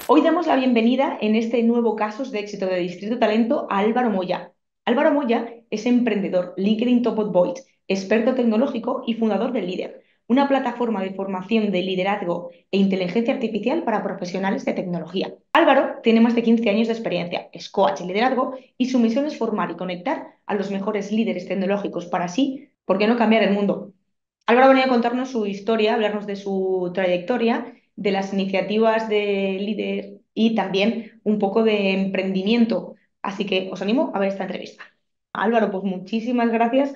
Hoy damos la bienvenida en este nuevo Casos de Éxito de Distrito Talento a Álvaro Moya. Álvaro Moya es emprendedor, LinkedIn Top of Voice, experto tecnológico y fundador de Líder, una plataforma de formación de liderazgo e inteligencia artificial para profesionales de tecnología. Álvaro tiene más de 15 años de experiencia, es coach en liderazgo y su misión es formar y conectar a los mejores líderes tecnológicos para así, ¿por qué no cambiar el mundo? Álvaro venía a contarnos su historia, hablarnos de su trayectoria, de las iniciativas de líder y también un poco de emprendimiento. Así que os animo a ver esta entrevista. Álvaro, pues muchísimas gracias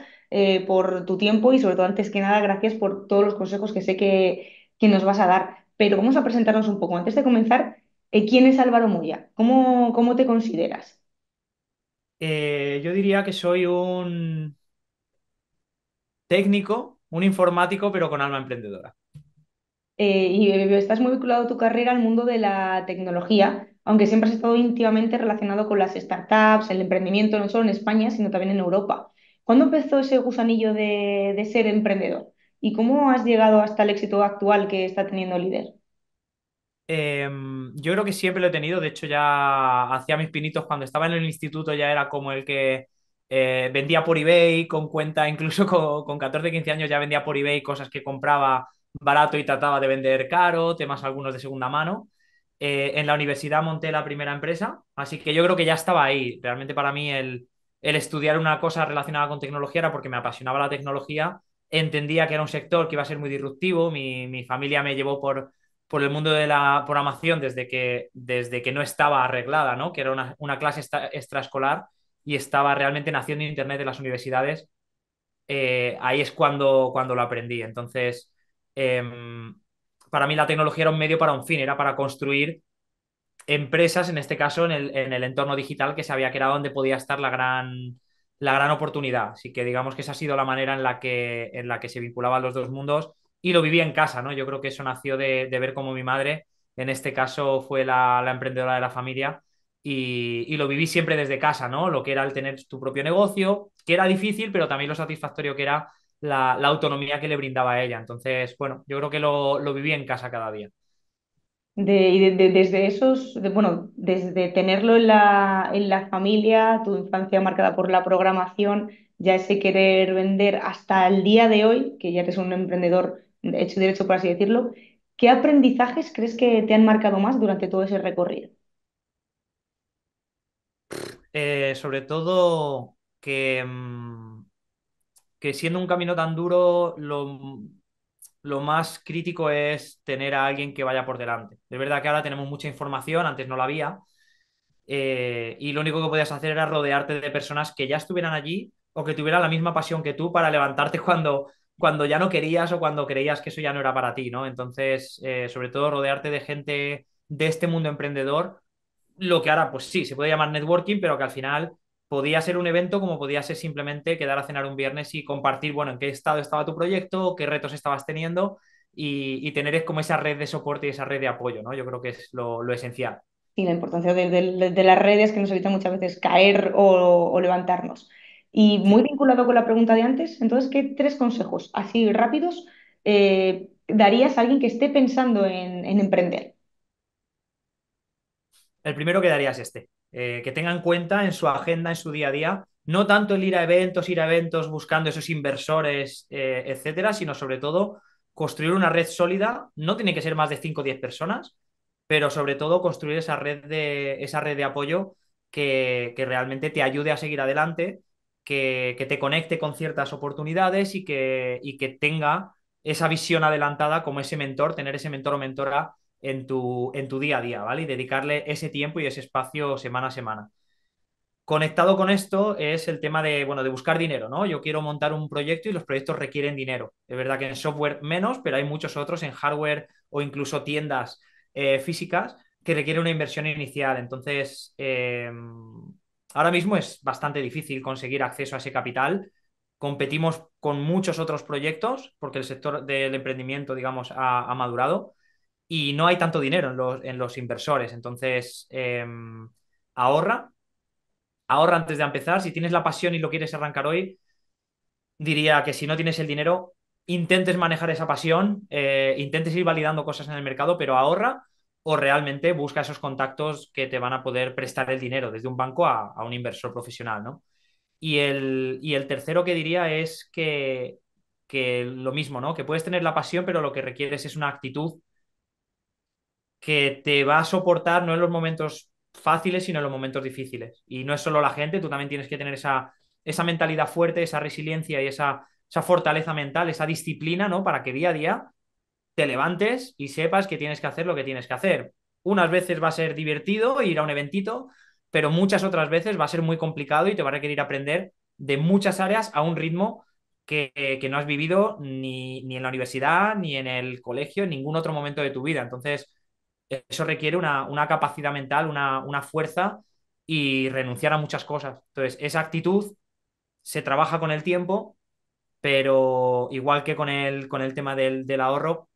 por tu tiempo y sobre todo, antes que nada, gracias por todos los consejos que sé que nos vas a dar. Pero vamos a presentarnos un poco. Antes de comenzar, ¿quién es Álvaro Muya? ¿Cómo te consideras? Yo diría que soy un técnico, un informático, pero con alma emprendedora. Estás muy vinculado tu carrera al mundo de la tecnología, aunque siempre has estado íntimamente relacionado con las startups, el emprendimiento, no solo en España, sino también en Europa. ¿Cuándo empezó ese gusanillo de ser emprendedor? ¿Y cómo has llegado hasta el éxito actual que está teniendo Líder? Yo creo que siempre lo he tenido. De hecho, ya hacía mis pinitos cuando estaba en el instituto, ya era como el que vendía por eBay con cuenta, incluso con 14, 15 años ya vendía por eBay cosas que compraba barato y trataba de vender caro, temas algunos de segunda mano. En la universidad monté la primera empresa, así que yo creo que ya estaba ahí. Realmente para mí el estudiar una cosa relacionada con tecnología era porque me apasionaba la tecnología, entendía que era un sector que iba a ser muy disruptivo, mi familia me llevó por el mundo de la programación desde que no estaba arreglada, ¿no? Que era una clase extraescolar y estaba realmente naciendo Internet en las universidades. Ahí es cuando lo aprendí. Entonces, eh, para mí la tecnología era un medio para un fin, era para construir empresas, en este caso en el entorno digital que se había creado donde podía estar la gran oportunidad. Así que digamos que esa ha sido la manera en la que se vinculaban los dos mundos y lo viví en casa, ¿no? Yo creo que eso nació de ver cómo mi madre, en este caso, fue la emprendedora de la familia y lo viví siempre desde casa, ¿no? Lo que era el tener tu propio negocio, que era difícil, pero también lo satisfactorio que era la autonomía que le brindaba a ella. Entonces, bueno, yo creo que lo viví en casa cada día. Desde bueno, desde tenerlo en la familia, tu infancia marcada por la programación, ya ese querer vender hasta el día de hoy, que ya eres un emprendedor hecho y derecho, por así decirlo, ¿qué aprendizajes crees que te han marcado más durante todo ese recorrido? Sobre todo que siendo un camino tan duro, lo más crítico es tener a alguien que vaya por delante. Es verdad que ahora tenemos mucha información, antes no la había, y lo único que podías hacer era rodearte de personas que ya estuvieran allí o que tuvieran la misma pasión que tú para levantarte cuando ya no querías o cuando creías que eso ya no era para ti, ¿no? Entonces, sobre todo rodearte de gente de este mundo emprendedor, lo que ahora, pues sí, se puede llamar networking, pero que al final podía ser un evento como podía ser simplemente quedar a cenar un viernes y compartir, bueno, en qué estado estaba tu proyecto, qué retos estabas teniendo y tener como esa red de soporte y esa red de apoyo, ¿no? Yo creo que es lo esencial. Y la importancia de las redes que nos evitan muchas veces caer o levantarnos. Y muy Sí. vinculado con la pregunta de antes, entonces, ¿qué tres consejos así rápidos darías a alguien que esté pensando en emprender? El primero que daría es este, que tenga en cuenta en su agenda, en su día a día, no tanto el ir a eventos buscando esos inversores, etcétera, sino sobre todo construir una red sólida. No tiene que ser más de 5 o 10 personas, pero sobre todo construir esa red de apoyo que realmente te ayude a seguir adelante, que te conecte con ciertas oportunidades y que tenga esa visión adelantada como ese mentor, tener ese mentor o mentora en tu día a día, ¿vale? Y dedicarle ese tiempo y ese espacio semana a semana. Conectado con esto es el tema de, bueno, de buscar dinero, ¿no? Yo quiero montar un proyecto y los proyectos requieren dinero. Es verdad que en software menos, pero hay muchos otros en hardware o incluso tiendas físicas que requieren una inversión inicial. Entonces, ahora mismo es bastante difícil conseguir acceso a ese capital. Competimos con muchos otros proyectos porque el sector del emprendimiento, digamos, ha madurado y no hay tanto dinero en los inversores. Entonces, ahorra, ahorra antes de empezar. Si tienes la pasión y lo quieres arrancar hoy, diría que si no tienes el dinero, intentes manejar esa pasión, intentes ir validando cosas en el mercado, pero ahorra o realmente busca esos contactos que te van a poder prestar el dinero desde un banco a un inversor profesional, ¿no? Y el tercero que diría es que lo mismo, ¿no? Que puedes tener la pasión, pero lo que requieres es una actitud que te va a soportar no en los momentos fáciles, sino en los momentos difíciles. Y no es solo la gente, tú también tienes que tener esa mentalidad fuerte, esa resiliencia y esa fortaleza mental, esa disciplina, ¿no? Para que día a día te levantes y sepas que tienes que hacer lo que tienes que hacer. Unas veces va a ser divertido ir a un eventito, pero muchas otras veces va a ser muy complicado y te va a requerir aprender de muchas áreas a un ritmo que no has vivido ni en la universidad, ni en el colegio, en ningún otro momento de tu vida. Entonces, eso requiere una capacidad mental, una fuerza y renunciar a muchas cosas. Entonces, esa actitud se trabaja con el tiempo, pero igual que con el tema del ahorro,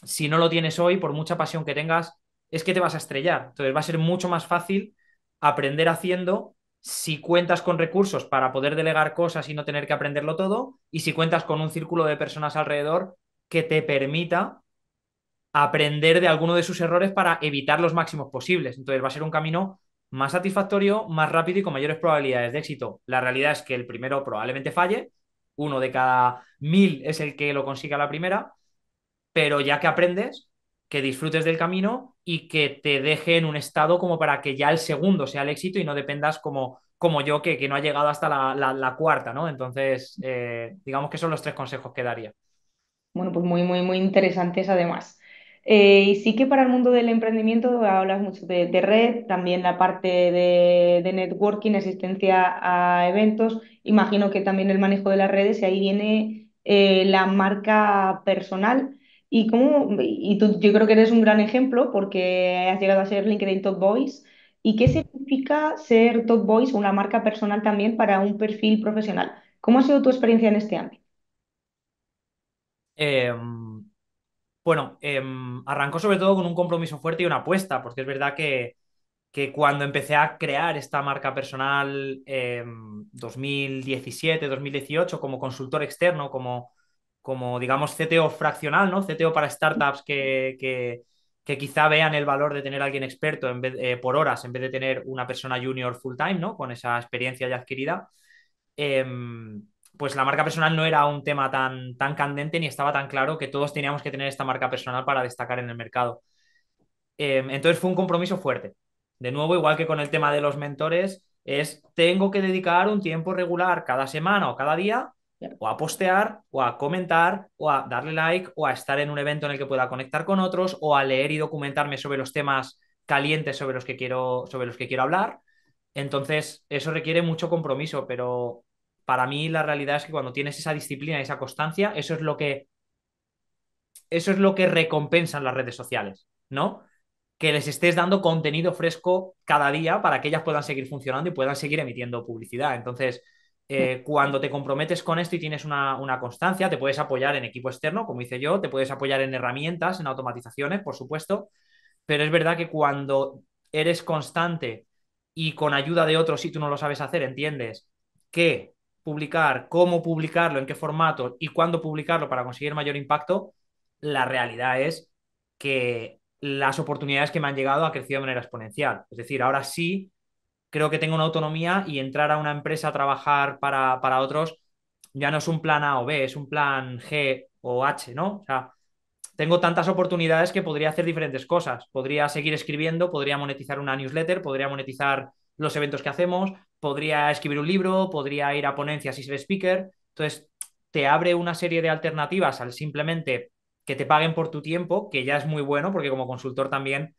si no lo tienes hoy, por mucha pasión que tengas, es que te vas a estrellar. Entonces va a ser mucho más fácil aprender haciendo si cuentas con recursos para poder delegar cosas y no tener que aprenderlo todo, y si cuentas con un círculo de personas alrededor que te permita aprender de alguno de sus errores para evitar los máximos posibles. Entonces va a ser un camino más satisfactorio, más rápido y con mayores probabilidades de éxito. La realidad es que el primero probablemente falle, uno de cada 1000 es el que lo consiga a la primera, pero ya que aprendes, que disfrutes del camino y que te deje en un estado como para que ya el segundo sea el éxito y no dependas como yo, que no ha llegado hasta la cuarta, ¿no? Entonces, digamos que son los tres consejos que daría. Bueno, pues muy, muy, muy interesantes además. Y sí que para el mundo del emprendimiento hablas mucho de red, también la parte de networking, asistencia a eventos. Imagino que también el manejo de las redes y ahí viene la marca personal. Y tú, yo creo que eres un gran ejemplo porque has llegado a ser LinkedIn Top Voice. ¿Y qué significa ser Top Voice o una marca personal también para un perfil profesional? ¿Cómo ha sido tu experiencia en este ámbito? Eh, bueno, arrancó sobre todo con un compromiso fuerte y una apuesta, porque es verdad que cuando empecé a crear esta marca personal 2017, 2018, como consultor externo, como digamos CTO fraccional, ¿no? CTO para startups que quizá vean el valor de tener a alguien experto por horas en vez de tener una persona junior full time, ¿no? Con esa experiencia ya adquirida. Eh, pues la marca personal no era un tema tan candente ni estaba tan claro que todos teníamos que tener esta marca personal para destacar en el mercado. Entonces fue un compromiso fuerte. De nuevo, igual que con el tema de los mentores, tengo que dedicar un tiempo regular cada semana o cada día o a postear o a comentar o a darle like o a estar en un evento en el que pueda conectar con otros o a leer y documentarme sobre los temas calientes sobre los que quiero hablar. Entonces, eso requiere mucho compromiso, pero para mí la realidad es que cuando tienes esa disciplina y esa constancia, eso es lo que recompensan las redes sociales, ¿no? Que les estés dando contenido fresco cada día para que ellas puedan seguir funcionando y puedan seguir emitiendo publicidad. Entonces, cuando te comprometes con esto y tienes una constancia, te puedes apoyar en equipo externo, como hice yo, te puedes apoyar en herramientas, en automatizaciones, por supuesto, pero es verdad que cuando eres constante y con ayuda de otros, si tú no lo sabes hacer, entiendes qué publicar, cómo publicarlo, en qué formato y cuándo publicarlo para conseguir mayor impacto, la realidad es que las oportunidades que me han llegado han crecido de manera exponencial. Es decir, ahora sí creo que tengo una autonomía y entrar a una empresa a trabajar para otros ya no es un plan A o B, es un plan G o H, ¿no? O sea, tengo tantas oportunidades que podría hacer diferentes cosas. Podría seguir escribiendo, podría monetizar una newsletter, podría monetizar los eventos que hacemos, podría escribir un libro, podría ir a ponencias y ser speaker. Entonces, te abre una serie de alternativas al simplemente que te paguen por tu tiempo, que ya es muy bueno, porque como consultor también,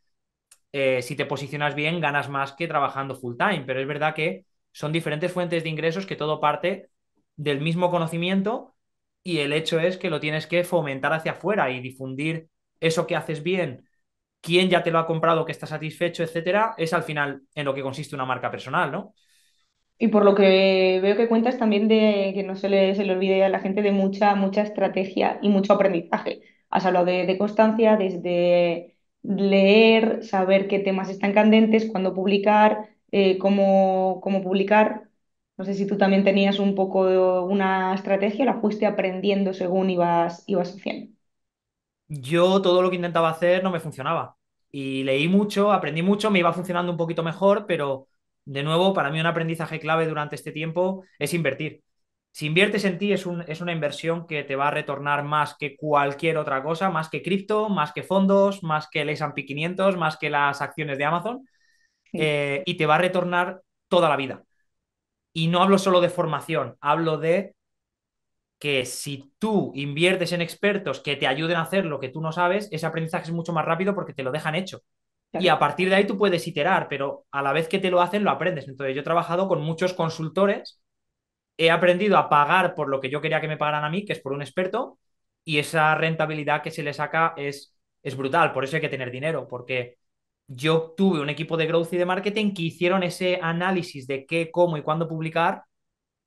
si te posicionas bien, ganas más que trabajando full time. Pero es verdad que son diferentes fuentes de ingresos que todo parte del mismo conocimiento y el hecho es que lo tienes que fomentar hacia afuera y difundir eso que haces bien, quién ya te lo ha comprado, que está satisfecho, etcétera, es al final en lo que consiste una marca personal, ¿no? Y por lo que veo que cuentas también de que no se le olvide a la gente de mucha, mucha estrategia y mucho aprendizaje. Has hablado de constancia, desde leer, saber qué temas están candentes, cuándo publicar, cómo publicar. No sé si tú también tenías un poco una estrategia, la fuiste aprendiendo según ibas haciendo. Yo todo lo que intentaba hacer no me funcionaba. Y leí mucho, aprendí mucho, me iba funcionando un poquito mejor, pero de nuevo, para mí un aprendizaje clave durante este tiempo es invertir. Si inviertes en ti es una inversión que te va a retornar más que cualquier otra cosa, más que cripto, más que fondos, más que el S&P 500, más que las acciones de Amazon, Sí, y te va a retornar toda la vida. Y no hablo solo de formación, hablo de que si tú inviertes en expertos que te ayuden a hacer lo que tú no sabes, ese aprendizaje es mucho más rápido porque te lo dejan hecho. Y claro. a partir de ahí tú puedes iterar, pero a la vez que te lo hacen, lo aprendes. Entonces yo he trabajado con muchos consultores, he aprendido a pagar por lo que yo quería que me pagaran a mí, que es por un experto, y esa rentabilidad que se le saca es brutal. Por eso hay que tener dinero, porque yo tuve un equipo de growth y de marketing que hicieron ese análisis de qué, cómo y cuándo publicar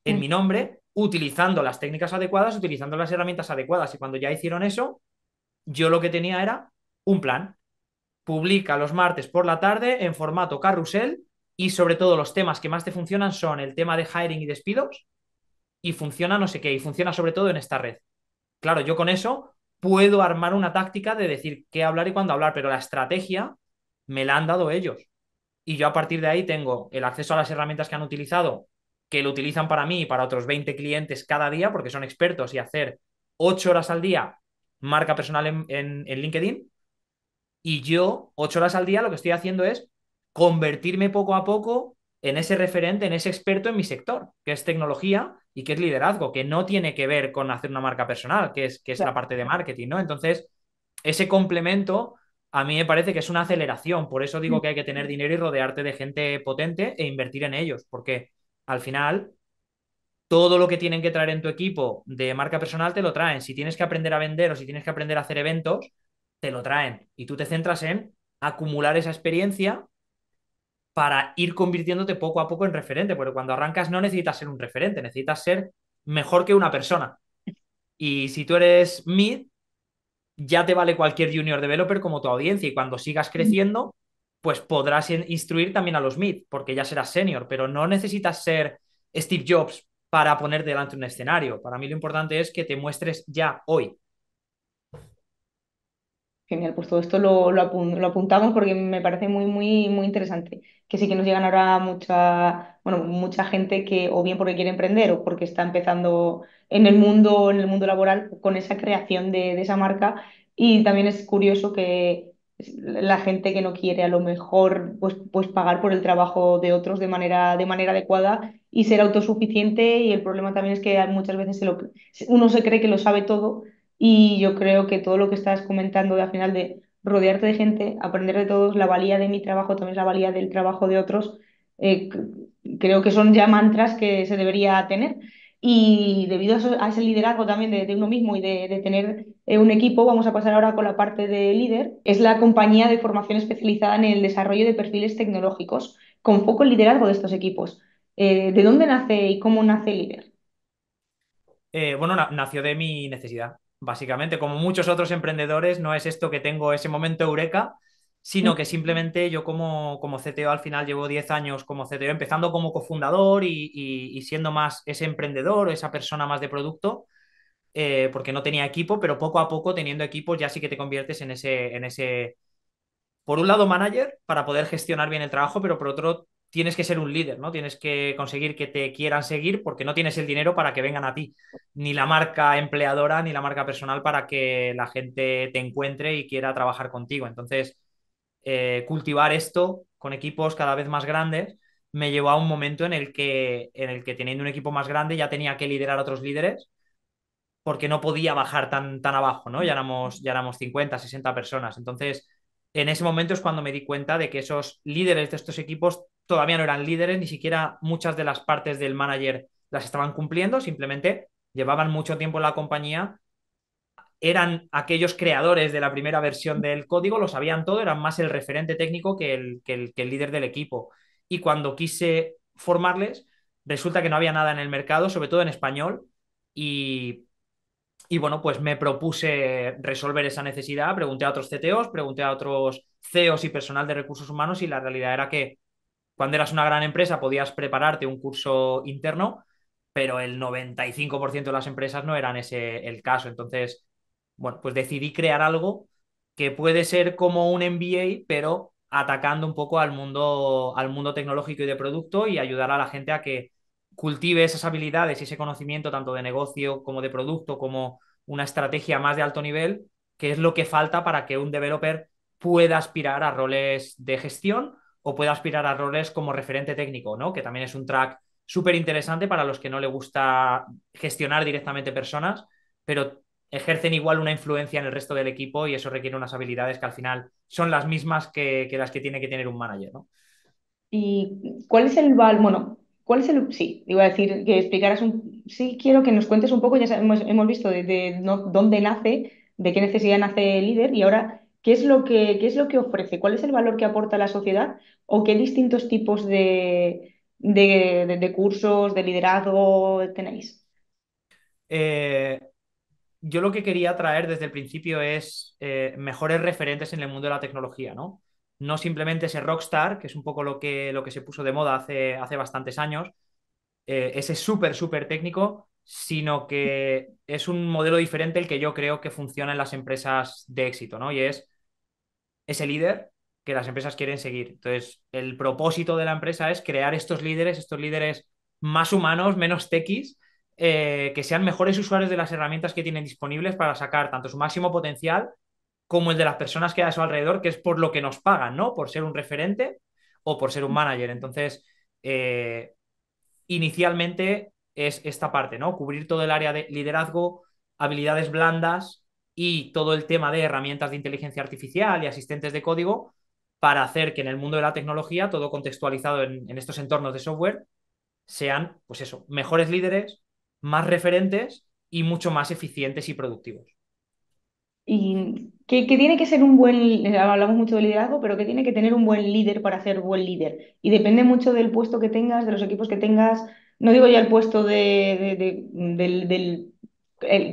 en Mm. mi nombre, utilizando las técnicas adecuadas, utilizando las herramientas adecuadas. Y cuando ya hicieron eso, yo lo que tenía era un plan. Publica los martes por la tarde en formato carrusel y sobre todo los temas que más te funcionan son el tema de hiring y despidos y funciona no sé qué, y funciona sobre todo en esta red. Claro, yo con eso puedo armar una táctica de decir qué hablar y cuándo hablar, pero la estrategia me la han dado ellos. Y yo a partir de ahí tengo el acceso a las herramientas que han utilizado, que lo utilizan para mí y para otros 20 clientes cada día, porque son expertos y hacer 8 horas al día marca personal en LinkedIn. Y yo, 8 horas al día, lo que estoy haciendo es convertirme poco a poco en ese referente, en ese experto en mi sector, que es tecnología y que es liderazgo, que no tiene que ver con hacer una marca personal, que es la Claro. parte de marketing, ¿no? Entonces, ese complemento a mí me parece que es una aceleración. Por eso Mm. digo que hay que tener dinero y rodearte de gente potente e invertir en ellos, porque al final todo lo que tienen que traer en tu equipo de marca personal te lo traen. Si tienes que aprender a vender o si tienes que aprender a hacer eventos, te lo traen. Y tú te centras en acumular esa experiencia para ir convirtiéndote poco a poco en referente, porque cuando arrancas no necesitas ser un referente, necesitas ser mejor que una persona. Y si tú eres mid, ya te vale cualquier junior developer como tu audiencia y cuando sigas creciendo, pues podrás instruir también a los mid, porque ya serás senior, pero no necesitas ser Steve Jobs para poner delante un escenario. Para mí lo importante es que te muestres ya hoy. Genial, pues todo esto lo apuntamos porque me parece muy interesante. Que sí que nos llegan ahora mucha gente que o bien porque quiere emprender o porque está empezando en el mundo laboral con esa creación de esa marca. Y también es curioso que la gente que no quiere a lo mejor pues pagar por el trabajo de otros de manera adecuada y ser autosuficiente. Y el problema también es que muchas veces uno se cree que lo sabe todo y yo creo que todo lo que estás comentando de al final de rodearte de gente, aprender de todos, la valía de mi trabajo también es la valía del trabajo de otros, creo que son ya mantras que se debería tener. Y debido a ese liderazgo también de uno mismo y de tener un equipo, vamos a pasar ahora con la parte de líder. Es la compañía de formación especializada en el desarrollo de perfiles tecnológicos, con foco en liderazgo de estos equipos. ¿De dónde nace y cómo nace líder? Bueno, nació de mi necesidad, básicamente. Como muchos otros emprendedores, no es esto que tengo ese momento eureka, sino que simplemente yo como CTO al final llevo 10 años como CTO, empezando como cofundador y siendo más ese emprendedor o esa persona más de producto, porque no tenía equipo, pero poco a poco teniendo equipos ya sí que te conviertes en ese por un lado, manager para poder gestionar bien el trabajo, pero por otro, tienes que ser un líder, ¿no? Tienes que conseguir que te quieran seguir porque no tienes el dinero para que vengan a ti, ni la marca empleadora, ni la marca personal para que la gente te encuentre y quiera trabajar contigo. Entonces, cultivar esto con equipos cada vez más grandes me llevó a un momento en el que teniendo un equipo más grande ya tenía que liderar a otros líderes porque no podía bajar tan abajo, ¿no? Ya éramos 50, 60 personas. Entonces, en ese momento es cuando me di cuenta de que esos líderes de estos equipos todavía no eran líderes, ni siquiera muchas de las partes del manager las estaban cumpliendo, simplemente llevaban mucho tiempo en la compañía, eran aquellos creadores de la primera versión del código, lo sabían todo, eran más el referente técnico que el líder del equipo. Y cuando quise formarles, resulta que no había nada en el mercado, sobre todo en español, y bueno, pues me propuse resolver esa necesidad, pregunté a otros CTOs, pregunté a otros CEOs y personal de recursos humanos y la realidad era que cuando eras una gran empresa podías prepararte un curso interno, pero el 95% de las empresas no eran ese el caso. Entonces, bueno, pues decidí crear algo que puede ser como un MBA, pero atacando un poco al mundo tecnológico y de producto y ayudar a la gente a que cultive esas habilidades y ese conocimiento tanto de negocio como de producto, como una estrategia más de alto nivel, que es lo que falta para que un developer pueda aspirar a roles de gestión o pueda aspirar a roles como referente técnico, ¿no? Que también es un track súper interesante para los que no le gusta gestionar directamente personas, pero ejercen igual una influencia en el resto del equipo y eso requiere unas habilidades que al final son las mismas que las que tiene que tener un manager, ¿no? ¿Y cuál es el bueno, cuál es el, sí, iba a decir que explicaras un, sí, quiero que nos cuentes un poco, ya hemos visto dónde nace, de qué necesidad nace el líder y ahora qué es lo que ofrece, cuál es el valor que aporta a la sociedad o qué distintos tipos de cursos, de liderazgo tenéis. Eh, yo lo que quería traer desde el principio es mejores referentes en el mundo de la tecnología, ¿no? No simplemente ese rockstar, que es un poco lo que se puso de moda hace bastantes años, ese súper técnico, sino que es un modelo diferente el que yo creo que funciona en las empresas de éxito, ¿no? Y es ese líder que las empresas quieren seguir. Entonces, el propósito de la empresa es crear estos líderes más humanos, menos techis, que sean mejores usuarios de las herramientas que tienen disponibles para sacar tanto su máximo potencial como el de las personas que hay a su alrededor, que es por lo que nos pagan, ¿no? Por ser un referente o por ser un manager. Entonces, eh, inicialmente es esta parte, ¿no? Cubrir todo el área de liderazgo, habilidades blandas y todo el tema de herramientas de inteligencia artificial y asistentes de código para hacer que en el mundo de la tecnología, todo contextualizado en estos entornos de software, sean, pues eso, mejores líderes, más referentes y mucho más eficientes y productivos. Y que tiene que ser un buen, hablamos mucho de liderazgo, pero que tiene que tener un buen líder para ser buen líder. Y depende mucho del puesto que tengas, de los equipos que tengas. No digo ya el puesto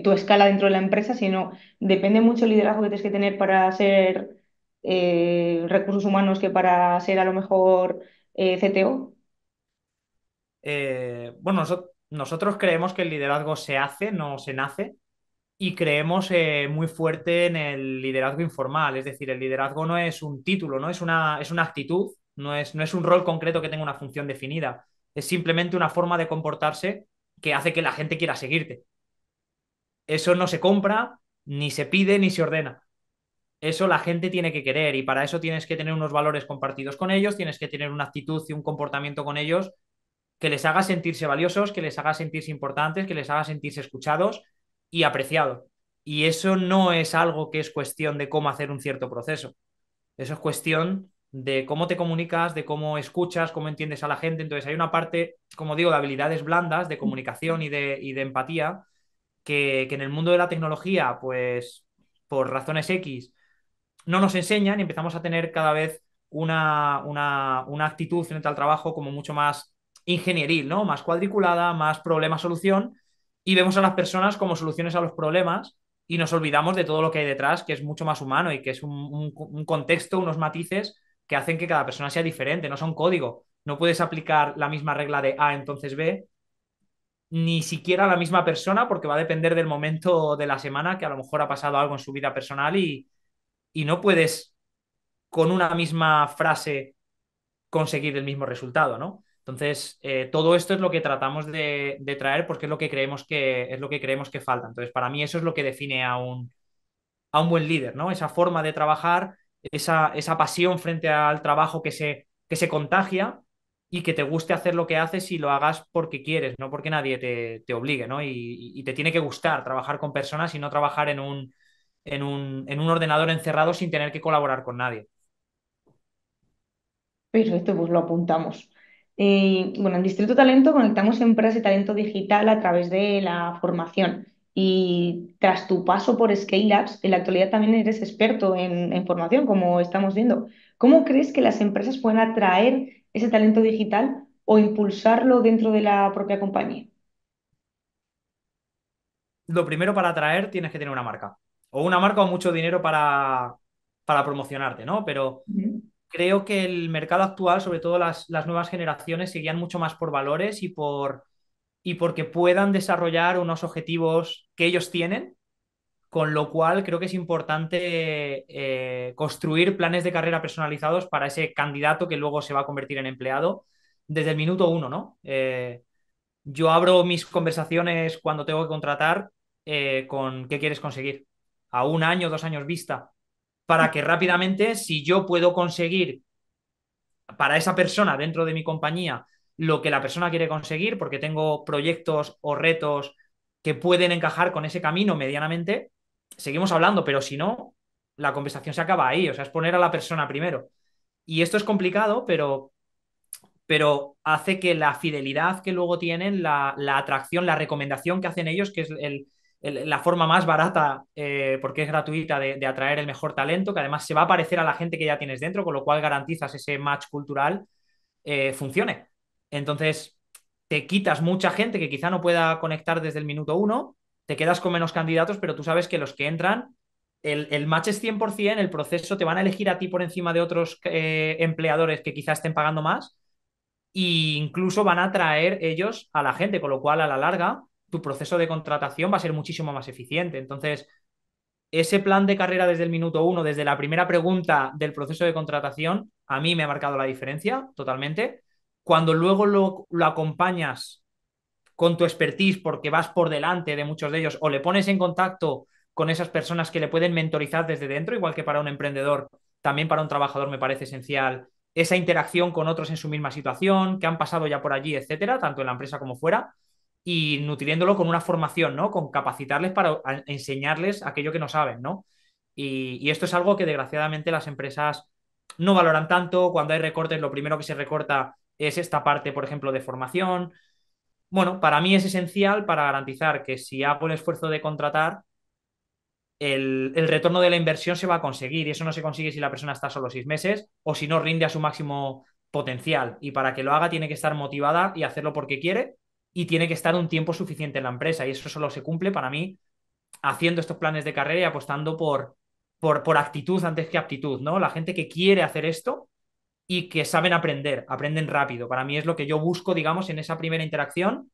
tu escala dentro de la empresa, sino depende mucho el liderazgo que tienes que tener para ser recursos humanos que para ser a lo mejor CTO. Bueno, nosotros creemos que el liderazgo se hace, no se nace. Y creemos muy fuerte en el liderazgo informal, es decir, el liderazgo no es un título, ¿no? Es una actitud, no es un rol concreto que tenga una función definida, es simplemente una forma de comportarse que hace que la gente quiera seguirte. Eso no se compra, ni se pide, ni se ordena. Eso la gente tiene que querer y para eso tienes que tener unos valores compartidos con ellos, tienes que tener una actitud y un comportamiento con ellos que les haga sentirse valiosos, que les haga sentirse importantes, que les haga sentirse escuchados y apreciados. Y eso no es algo que es cuestión de cómo hacer un cierto proceso. Eso es cuestión de cómo te comunicas, de cómo escuchas, cómo entiendes a la gente. Entonces hay una parte, como digo, de habilidades blandas, de comunicación y de empatía, que en el mundo de la tecnología, pues por razones X, no nos enseñan y empezamos a tener cada vez una actitud frente al trabajo como mucho más ingenieril, ¿no? Más cuadriculada, más problema-solución, y vemos a las personas como soluciones a los problemas y nos olvidamos de todo lo que hay detrás, que es mucho más humano y que es un contexto, unos matices que hacen que cada persona sea diferente, no son código. No puedes aplicar la misma regla de A, entonces B, ni siquiera a la misma persona, porque va a depender del momento de la semana, que a lo mejor ha pasado algo en su vida personal y no puedes con una misma frase conseguir el mismo resultado, ¿no? Entonces, todo esto es lo que tratamos de traer porque es lo que creemos es lo que creemos que falta. Entonces, para mí eso es lo que define a un buen líder, ¿no? Esa forma de trabajar, esa pasión frente al trabajo que se contagia y que te guste hacer lo que haces y lo hagas porque quieres, no porque nadie te obligue, ¿no? Y te tiene que gustar trabajar con personas y no trabajar en un ordenador encerrado sin tener que colaborar con nadie. Perfecto, pues lo apuntamos. Bueno, en Distrito Talento conectamos empresas y talento digital a través de la formación. Y tras tu paso por Scale Ups, en la actualidad también eres experto en formación, como estamos viendo. ¿Cómo crees que las empresas pueden atraer ese talento digital o impulsarlo dentro de la propia compañía? Lo primero para atraer tienes que tener una marca. O una marca o mucho dinero para promocionarte, ¿no? Pero Ujú. creo que el mercado actual, sobre todo las nuevas generaciones, se guían mucho más por valores y porque puedan desarrollar unos objetivos que ellos tienen, con lo cual creo que es importante construir planes de carrera personalizados para ese candidato que luego se va a convertir en empleado desde el minuto uno, ¿no? Yo abro mis conversaciones cuando tengo que contratar con qué quieres conseguir a un año, 2 años vista, para que rápidamente, si yo puedo conseguir para esa persona dentro de mi compañía lo que la persona quiere conseguir, porque tengo proyectos o retos que pueden encajar con ese camino medianamente, seguimos hablando, pero si no, la conversación se acaba ahí, o sea, es poner a la persona primero. Y esto es complicado, pero hace que la fidelidad que luego tienen, la atracción, la recomendación que hacen ellos, que es la forma más barata, porque es gratuita, de atraer el mejor talento, que además se va a parecer a la gente que ya tienes dentro, con lo cual garantizas ese match cultural, funcione. Entonces, te quitas mucha gente que quizá no pueda conectar desde el minuto uno, te quedas con menos candidatos, pero tú sabes que los que entran, el match es 100%, el proceso te van a elegir a ti por encima de otros empleadores que quizás estén pagando más e incluso van a atraer ellos a la gente, con lo cual a la larga tu proceso de contratación va a ser muchísimo más eficiente. Entonces, ese plan de carrera desde el minuto uno, desde la primera pregunta del proceso de contratación, a mí me ha marcado la diferencia totalmente. Cuando luego lo acompañas con tu expertise porque vas por delante de muchos de ellos o le pones en contacto con esas personas que le pueden mentorizar desde dentro, igual que para un emprendedor, también para un trabajador me parece esencial esa interacción con otros en su misma situación, que han pasado ya por allí, etcétera, tanto en la empresa como fuera, y nutriéndolo con una formación, ¿no? Con capacitarles para enseñarles aquello que no saben, ¿no? Y esto es algo que desgraciadamente las empresas no valoran tanto. Cuando hay recortes, lo primero que se recorta es esta parte, por ejemplo, de formación. Bueno, para mí es esencial para garantizar que si hago el esfuerzo de contratar, el retorno de la inversión se va a conseguir y eso no se consigue si la persona está solo 6 meses o si no rinde a su máximo potencial. Y para que lo haga tiene que estar motivada y hacerlo porque quiere y tiene que estar un tiempo suficiente en la empresa y eso solo se cumple para mí haciendo estos planes de carrera y apostando por actitud antes que aptitud, ¿no? La gente que quiere hacer esto y que saben aprender, aprenden rápido. Para mí es lo que yo busco, digamos, en esa primera interacción,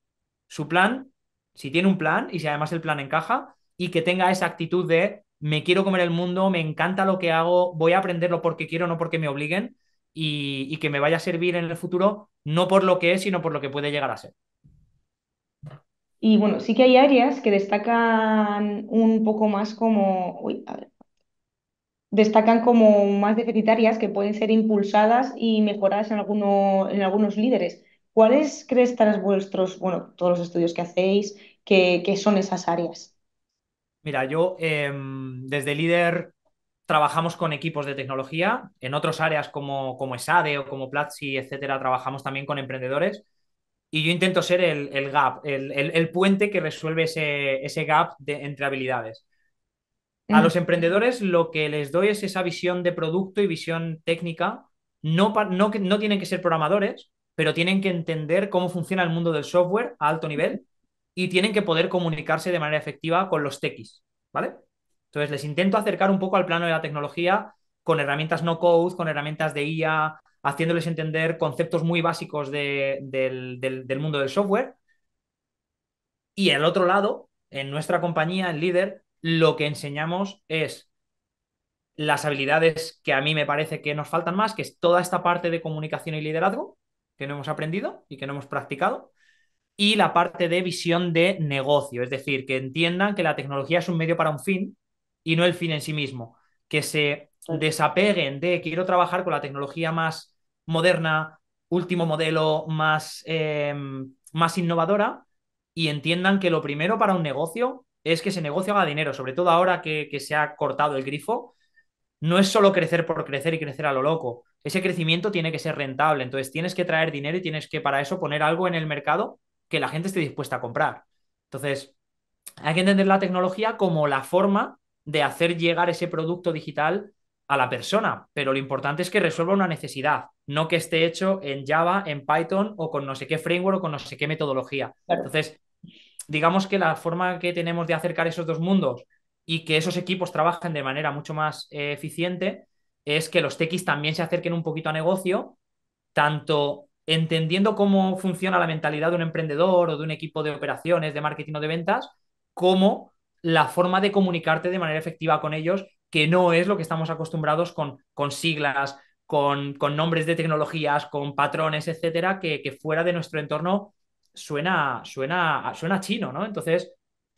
su plan, si tiene un plan y si además el plan encaja y que tenga esa actitud de me quiero comer el mundo, me encanta lo que hago, voy a aprenderlo porque quiero, no porque me obliguen y que me vaya a servir en el futuro, no por lo que es, sino por lo que puede llegar a ser. Y bueno, sí que hay áreas que destacan un poco más como, uy, a ver, destacan como más deficitarias que pueden ser impulsadas y mejoradas en algunos líderes. ¿Cuáles crees tras vuestros, bueno, todos los estudios que hacéis, que son esas áreas? Mira, yo desde líder trabajamos con equipos de tecnología, en otras áreas como ESADE o como Platzi, etcétera, trabajamos también con emprendedores. Y yo intento ser el gap, el puente que resuelve ese gap entre habilidades. A Mm, los emprendedores lo que les doy es esa visión de producto y visión técnica. No tienen que ser programadores, pero tienen que entender cómo funciona el mundo del software a alto nivel y tienen que poder comunicarse de manera efectiva con los techis, ¿vale? Entonces les intento acercar un poco al plano de la tecnología con herramientas no code, con herramientas de IA, haciéndoles entender conceptos muy básicos del mundo del software. Y al otro lado, en nuestra compañía, en Líder, lo que enseñamos es las habilidades que a mí me parece que nos faltan más, que es toda esta parte de comunicación y liderazgo que no hemos aprendido y que no hemos practicado, y la parte de visión de negocio, es decir, que entiendan que la tecnología es un medio para un fin y no el fin en sí mismo, que se desapeguen de quiero trabajar con la tecnología más moderna, último modelo, más innovadora y entiendan que lo primero para un negocio es que ese negocio haga dinero, sobre todo ahora que se ha cortado el grifo, no es solo crecer por crecer y crecer a lo loco. Ese crecimiento tiene que ser rentable. Entonces tienes que traer dinero y tienes que para eso poner algo en el mercado que la gente esté dispuesta a comprar. Entonces, hay que entender la tecnología como la forma de hacer llegar ese producto digital a la persona, pero lo importante es que resuelva una necesidad, no que esté hecho en Java, en Python o con no sé qué framework o con no sé qué metodología. claro. Entonces, digamos que la forma que tenemos de acercar esos dos mundos y que esos equipos trabajen de manera mucho más eficiente es que los tequis también se acerquen un poquito a negocio, tanto entendiendo cómo funciona la mentalidad de un emprendedor o de un equipo de operaciones, de marketing o de ventas, como la forma de comunicarte de manera efectiva con ellos, que no es lo que estamos acostumbrados con siglas, con nombres de tecnologías, con patrones, etcétera, que fuera de nuestro entorno suena chino, ¿no? Entonces,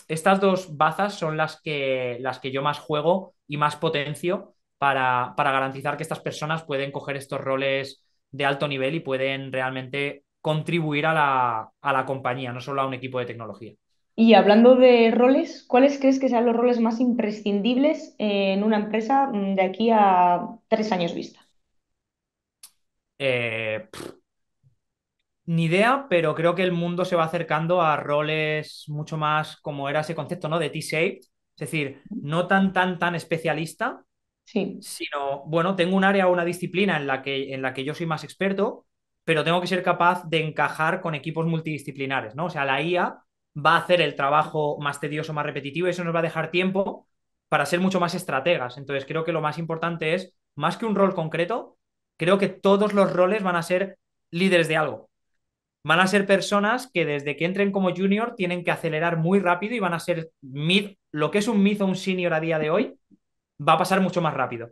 estas dos bazas son las que yo más juego y más potencio para garantizar que estas personas pueden coger estos roles de alto nivel y pueden realmente contribuir a la compañía, no solo a un equipo de tecnología. Y hablando de roles, ¿cuáles crees que sean los roles más imprescindibles en una empresa de aquí a 3 años vista? Eh, Ni idea, pero creo que el mundo se va acercando a roles mucho más como era ese concepto, ¿no? De T-shaped, es decir, no tan especialista, Sí. sino, bueno, tengo un área o una disciplina en la que yo soy más experto, pero tengo que ser capaz de encajar con equipos multidisciplinares, ¿no? O sea, la IA va a hacer el trabajo más tedioso, más repetitivo, y eso nos va a dejar tiempo para ser mucho más estrategas. Entonces, creo que lo más importante es, más que un rol concreto, creo que todos los roles van a ser líderes de algo. Van a ser personas que desde que entren como junior tienen que acelerar muy rápido y van a ser mid, lo que es un mid o un senior a día de hoy, va a pasar mucho más rápido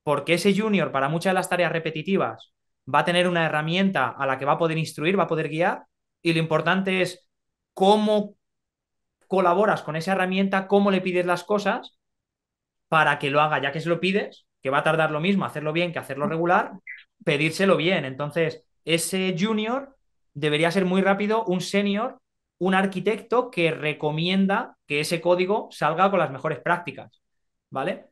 porque ese junior para muchas de las tareas repetitivas va a tener una herramienta a la que va a poder instruir, va a poder guiar, y lo importante es cómo colaboras con esa herramienta, cómo le pides las cosas para que lo haga, ya que se lo pides, que va a tardar lo mismo hacerlo bien que hacerlo regular, pedírselo bien. Entonces, ese junior debería ser muy rápido un senior, un arquitecto que recomienda que ese código salga con las mejores prácticas, ¿vale?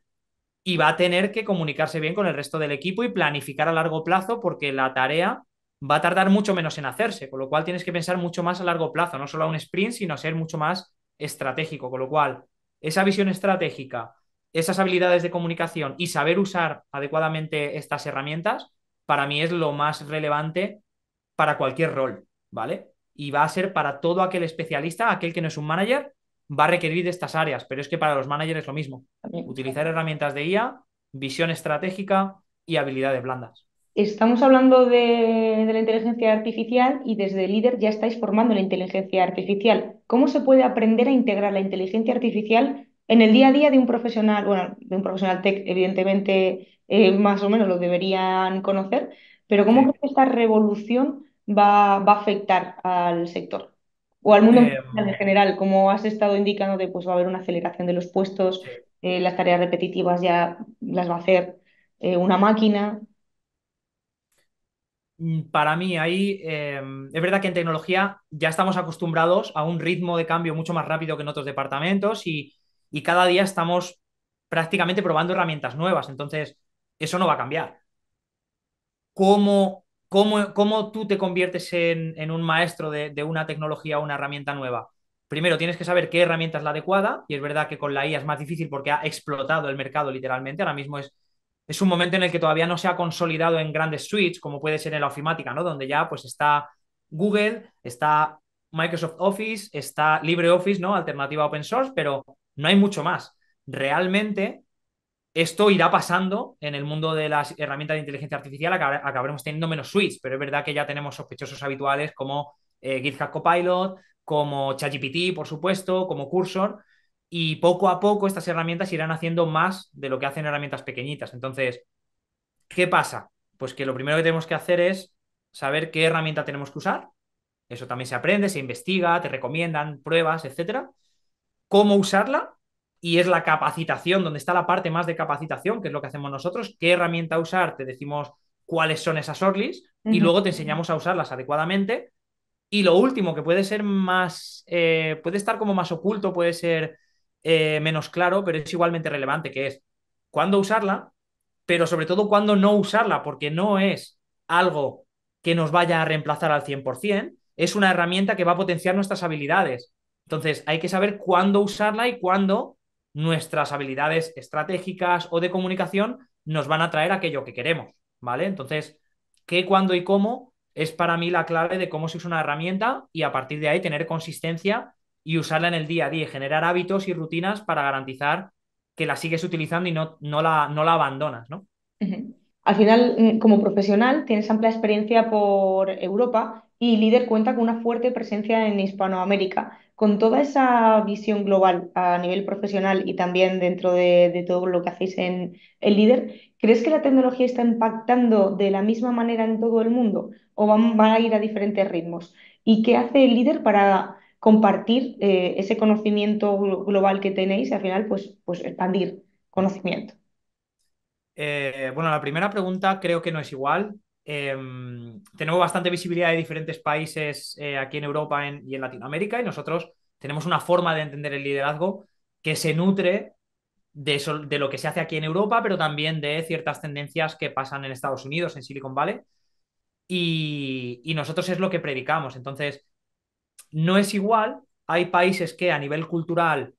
Y va a tener que comunicarse bien con el resto del equipo y planificar a largo plazo porque la tarea va a tardar mucho menos en hacerse, con lo cual tienes que pensar mucho más a largo plazo, no solo a un sprint, sino ser mucho más estratégico, con lo cual esa visión estratégica, esas habilidades de comunicación y saber usar adecuadamente estas herramientas, para mí es lo más relevante para cualquier rol, ¿vale? Y va a ser para todo aquel especialista, aquel que no es un manager, va a requerir de estas áreas, pero es que para los managers es lo mismo. También. Utilizar herramientas de IA, visión estratégica y habilidades blandas. Estamos hablando de la inteligencia artificial y desde líder ya estáis formando la inteligencia artificial. ¿Cómo se puede aprender a integrar la inteligencia artificial en el día a día de un profesional? Bueno, de un profesional tech, evidentemente, más o menos lo deberían conocer, pero ¿cómo Sí. crees que esta revolución va a afectar al sector? O al mundo Eh, empresarial en general, como has estado indicando, pues va a haber una aceleración de los puestos, sí. las tareas repetitivas ya las va a hacer una máquina. Para mí, ahí es verdad que en tecnología ya estamos acostumbrados a un ritmo de cambio mucho más rápido que en otros departamentos y cada día estamos prácticamente probando herramientas nuevas. Entonces, eso no va a cambiar. ¿Cómo tú te conviertes en un maestro de una tecnología o una herramienta nueva? Primero tienes que saber qué herramienta es la adecuada, y es verdad que con la IA es más difícil porque ha explotado el mercado literalmente. Ahora mismo es un momento en el que todavía no se ha consolidado en grandes suites, como puede ser en la ofimática, ¿no? Donde ya pues está Google, está Microsoft Office, está LibreOffice, ¿no? Alternativa open source, pero no hay mucho más. Realmente esto irá pasando en el mundo de las herramientas de inteligencia artificial, acabaremos teniendo menos suites, pero es verdad que ya tenemos sospechosos habituales como GitHub Copilot, como ChatGPT, por supuesto, como Cursor, y poco a poco estas herramientas irán haciendo más de lo que hacen herramientas pequeñitas. Entonces, ¿qué pasa? Pues que lo primero que tenemos que hacer es saber qué herramienta tenemos que usar. Eso también se aprende, se investiga, te recomiendan pruebas, etcétera. Cómo usarla, y es la capacitación, donde está la parte más de capacitación, que es lo que hacemos nosotros, qué herramienta usar, te decimos cuáles son esas ORLIs y Ujú. luego te enseñamos a usarlas adecuadamente. Y lo último, que puede ser más, puede estar como más oculto, puede ser menos claro, pero es igualmente relevante, que es cuándo usarla, pero sobre todo cuándo no usarla, porque no es algo que nos vaya a reemplazar al 100%, es una herramienta que va a potenciar nuestras habilidades. Entonces, hay que saber cuándo usarla y cuándo nuestras habilidades estratégicas o de comunicación nos van a traer aquello que queremos, ¿vale? Entonces, qué, cuándo y cómo es para mí la clave de cómo se usa una herramienta, y a partir de ahí tener consistencia y usarla en el día a día y generar hábitos y rutinas para garantizar que la sigues utilizando y no la abandonas, ¿no? Al final, como profesional, tienes amplia experiencia por Europa y Líder cuenta con una fuerte presencia en Hispanoamérica. Con toda esa visión global a nivel profesional y también dentro de todo lo que hacéis en Líder, ¿crees que la tecnología está impactando de la misma manera en todo el mundo o van a ir a diferentes ritmos? ¿Y qué hace el Líder para compartir ese conocimiento global que tenéis y al final pues expandir conocimiento? Bueno, la primera pregunta creo que no es igual. Tenemos bastante visibilidad de diferentes países aquí en Europa y en Latinoamérica y nosotros tenemos una forma de entender el liderazgo que se nutre de lo que se hace aquí en Europa, pero también de ciertas tendencias que pasan en Estados Unidos, en Silicon Valley, y nosotros es lo que predicamos. Entonces, no es igual. Hay países que a nivel cultural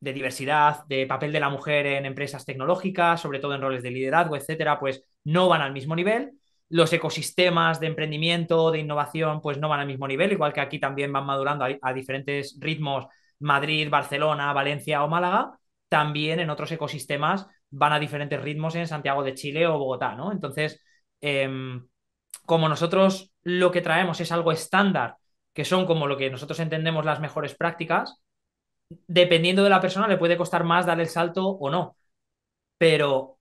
de diversidad, de papel de la mujer en empresas tecnológicas, sobre todo en roles de liderazgo, etcétera, pues no van al mismo nivel. Los ecosistemas de emprendimiento, de innovación, pues no van al mismo nivel, igual que aquí también van madurando a diferentes ritmos Madrid, Barcelona, Valencia o Málaga, también en otros ecosistemas van a diferentes ritmos en Santiago de Chile o Bogotá, ¿no? Entonces, eh, como nosotros lo que traemos es algo estándar, que son como lo que nosotros entendemos las mejores prácticas, dependiendo de la persona le puede costar más dar el salto o no, pero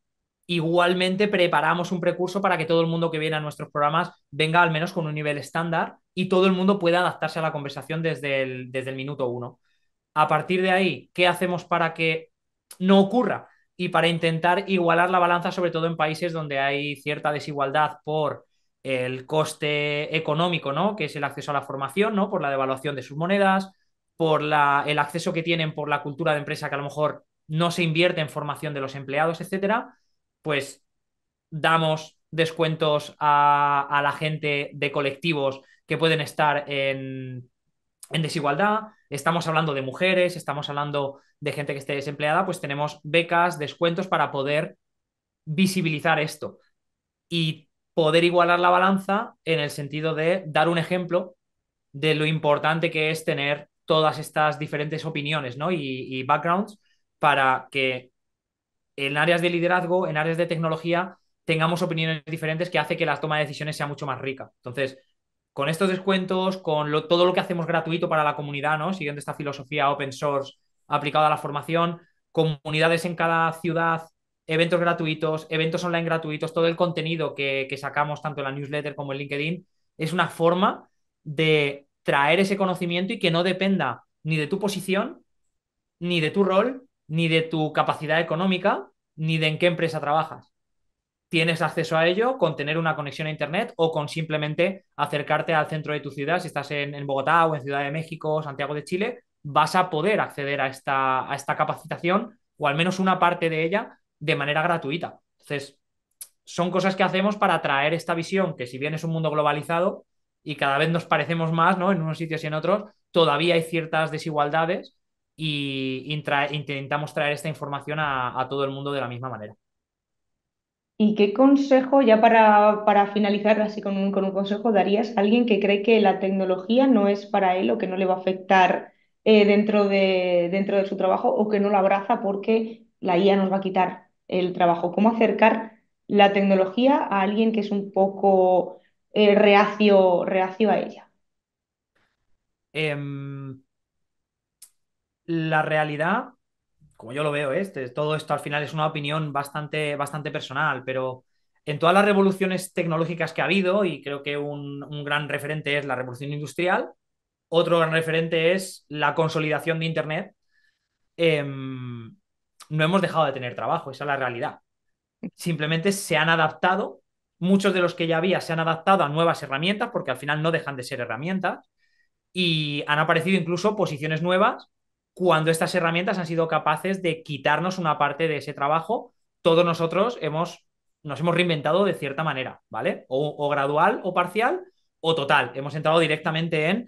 igualmente preparamos un precurso para que todo el mundo que viene a nuestros programas venga al menos con un nivel estándar y todo el mundo pueda adaptarse a la conversación desde el minuto uno. A partir de ahí, ¿qué hacemos para que no ocurra? Y para intentar igualar la balanza, sobre todo en países donde hay cierta desigualdad por el coste económico, ¿no? Que es el acceso a la formación, ¿no? Por la devaluación de sus monedas, por el acceso que tienen por la cultura de empresa que a lo mejor no se invierte en formación de los empleados, etcétera, pues damos descuentos a la gente de colectivos que pueden estar en desigualdad, estamos hablando de mujeres, estamos hablando de gente que esté desempleada, pues tenemos becas, descuentos para poder visibilizar esto y poder igualar la balanza en el sentido de dar un ejemplo de lo importante que es tener todas estas diferentes opiniones, ¿no? y backgrounds para que en áreas de liderazgo, en áreas de tecnología, tengamos opiniones diferentes que hace que la toma de decisiones sea mucho más rica. Entonces, con estos descuentos, con todo lo que hacemos gratuito para la comunidad, ¿no? Siguiendo esta filosofía open source aplicada a la formación, comunidades en cada ciudad, eventos gratuitos, eventos online gratuitos, todo el contenido que sacamos tanto en la newsletter como en LinkedIn, es una forma de traer ese conocimiento y que no dependa ni de tu posición, ni de tu rol, ni de tu capacidad económica, ni de en qué empresa trabajas. Tienes acceso a ello con tener una conexión a Internet o con simplemente acercarte al centro de tu ciudad. Si estás en Bogotá o en Ciudad de México, Santiago de Chile, vas a poder acceder a esta capacitación o al menos una parte de ella de manera gratuita. Entonces, son cosas que hacemos para traer esta visión que si bien es un mundo globalizado y cada vez nos parecemos más, ¿no? En unos sitios y en otros, todavía hay ciertas desigualdades y intentamos traer esta información a todo el mundo de la misma manera. ¿Y qué consejo, ya para finalizar así con un consejo, darías a alguien que cree que la tecnología no es para él o que no le va a afectar dentro de su trabajo o que no la abraza porque la IA nos va a quitar el trabajo? ¿Cómo acercar la tecnología a alguien que es un poco reacio a ella? Em, la realidad, como yo lo veo, todo esto al final es una opinión bastante, bastante personal, pero en todas las revoluciones tecnológicas que ha habido, y creo que un gran referente es la revolución industrial, otro gran referente es la consolidación de Internet, no hemos dejado de tener trabajo, esa es la realidad. Simplemente se han adaptado, muchos de los que ya había se han adaptado a nuevas herramientas, porque al final no dejan de ser herramientas, y han aparecido incluso posiciones nuevas cuando estas herramientas han sido capaces de quitarnos una parte de ese trabajo. Todos nosotros nos hemos reinventado de cierta manera, ¿vale? O gradual o parcial o total. Hemos entrado directamente en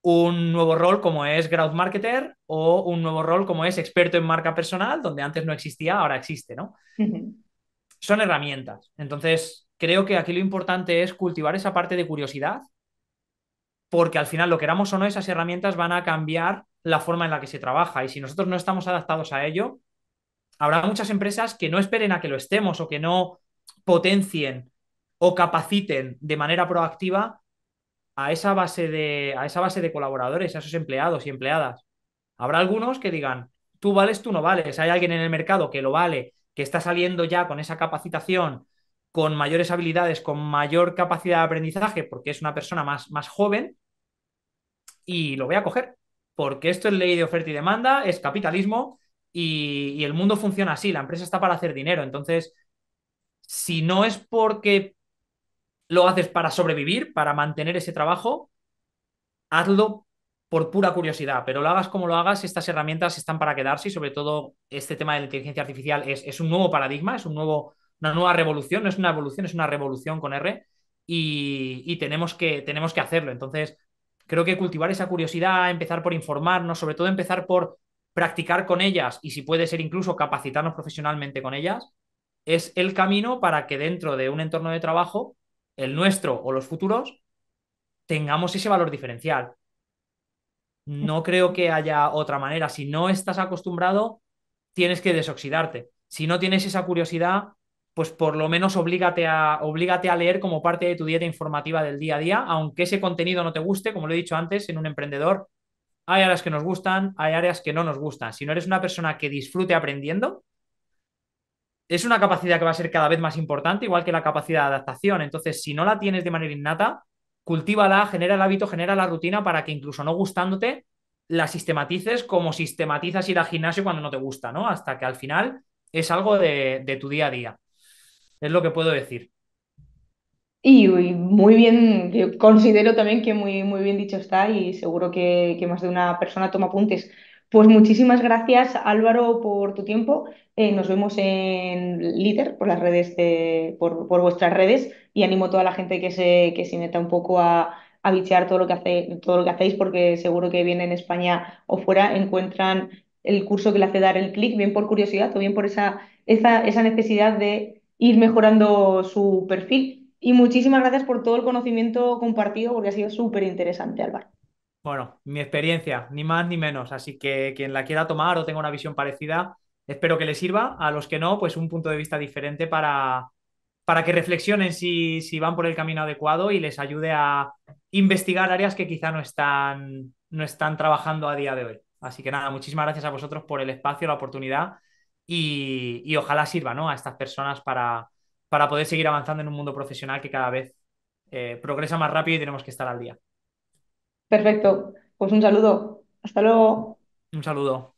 un nuevo rol como es Growth Marketer o un nuevo rol como es experto en marca personal, donde antes no existía, ahora existe, ¿no? Ujú. Son herramientas. Entonces, creo que aquí lo importante es cultivar esa parte de curiosidad, porque al final, lo queramos o no, esas herramientas van a cambiar la forma en la que se trabaja. Y si nosotros no estamos adaptados a ello, habrá muchas empresas que no esperen a que lo estemos o que no potencien o capaciten de manera proactiva a esa base de colaboradores, a esos empleados y empleadas. Habrá algunos que digan, tú vales, tú no vales. Hay alguien en el mercado que lo vale, que está saliendo ya con esa capacitación, con mayores habilidades, con mayor capacidad de aprendizaje, porque es una persona más joven, y lo voy a coger. Porque esto es ley de oferta y demanda, es capitalismo y el mundo funciona así. La empresa está para hacer dinero. Entonces, si no es porque lo haces para sobrevivir, para mantener ese trabajo, hazlo por pura curiosidad, pero lo hagas como lo hagas, estas herramientas están para quedarse y sobre todo este tema de la inteligencia artificial es un nuevo paradigma, una nueva revolución, no es una evolución, es una revolución con R y tenemos que hacerlo. Entonces, creo que cultivar esa curiosidad, empezar por informarnos, sobre todo empezar por practicar con ellas y si puede ser incluso capacitarnos profesionalmente con ellas, es el camino para que dentro de un entorno de trabajo, el nuestro o los futuros, tengamos ese valor diferencial. No creo que haya otra manera. Si no estás acostumbrado, tienes que desoxidarte. Si no tienes esa curiosidad, pues por lo menos oblígate a leer como parte de tu dieta informativa del día a día, aunque ese contenido no te guste, como lo he dicho antes, en un emprendedor hay áreas que nos gustan, hay áreas que no nos gustan. Si no eres una persona que disfrute aprendiendo, es una capacidad que va a ser cada vez más importante, igual que la capacidad de adaptación. Entonces, si no la tienes de manera innata, cultívala, genera el hábito, genera la rutina para que incluso no gustándote, la sistematices como sistematizas ir al gimnasio cuando no te gusta, ¿no? Hasta que al final es algo de tu día a día. Es lo que puedo decir. Y muy bien, yo considero también que muy bien dicho está y seguro que más de una persona toma apuntes. Pues muchísimas gracias Álvaro por tu tiempo. Nos vemos en Líder por las redes por vuestras redes y animo a toda la gente que se meta un poco a bichear todo lo que hacéis porque seguro que bien en España o fuera encuentran el curso que le hace dar el clic, bien por curiosidad o bien por esa necesidad de ir mejorando su perfil. Y muchísimas gracias por todo el conocimiento compartido, porque ha sido súper interesante, Álvaro. Bueno, mi experiencia, ni más ni menos. Así que quien la quiera tomar o tenga una visión parecida, espero que le sirva. A los que no, pues un punto de vista diferente para que reflexionen si van por el camino adecuado y les ayude a investigar áreas que quizá no están trabajando a día de hoy. Así que nada, muchísimas gracias a vosotros por el espacio, la oportunidad y ojalá sirva, ¿no? A estas personas para poder seguir avanzando en un mundo profesional que cada vez progresa más rápido y tenemos que estar al día. Perfecto, pues un saludo. Hasta luego. Un saludo.